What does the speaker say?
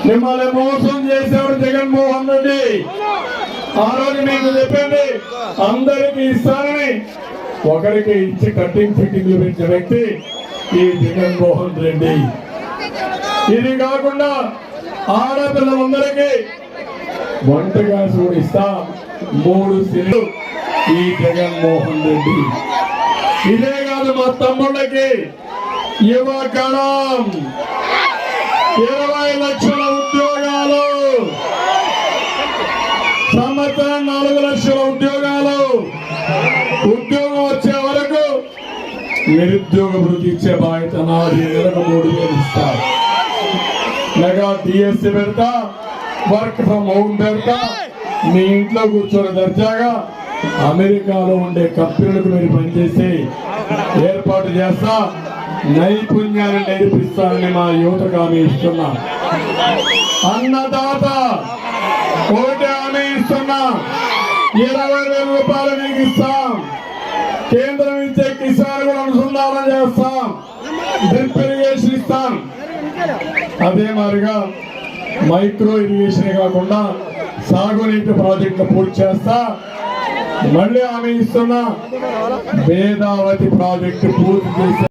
మిమ్మల్ని మోసం చేశాడు జగన్మోహన్ రెడ్డి. ఆ రోజు మీకు చెప్పింది అందరికీ ఇస్తానని, ఒకరికి ఇచ్చి కటింగ్ ఫిట్టింగ్లు పెట్టిన వ్యక్తి ఈ జగన్మోహన్ రెడ్డి. ఇది కాకుండా ఆడపిల్లలందరికీ వంట గ్యాస్ కూడా ఇస్తా 3 సిలిండర్లు ఈ జగన్మోహన్ రెడ్డి. ఇదే కాదు, మా తమ్ముళ్ళకి యువగణం 20 లక్షల ఉద్యోగాలు, సంవత్సరం 4 లక్షల ఉద్యోగాలు. ఉద్యోగం వచ్చే వరకు నిరుద్యోగ వృత్తి ఇచ్చే బాధ్యత నాది. నెలకు 3,000 ఇస్తా. మెగా డిఎస్సి పెడతా, వర్క్ ఫ్రమ్ హోమ్ పెడతా. మీ ఇంట్లో కూర్చొని దర్జాగా అమెరికాలో ఉండే కంపెనీలకు మీరు పనిచేసి ఏర్పాటు చేస్తా. నైపుణ్యాన్ని నేర్పిస్తానని మా యువతకు హామీ ఇస్తున్నా. అన్నదాత ఒకటి హామీ ఇస్తున్నా, 20,000 రూపాయలు మీకు ఇస్తాం. కేంద్రం ఇచ్చే కిసాన్ కూడా అనుసంధానం చేస్తాం. డ్రిప్ ఇరిగేషన్ ఇస్తాం. అదే మాదిరిగా మైక్రో ఇరిగేషన్ కాకుండా సాగునీటి ప్రాజెక్టులు పూర్తి చేస్తా. మళ్ళీ హామీ ఇస్తున్నా, వేదావతి ప్రాజెక్టు పూర్తి చేసి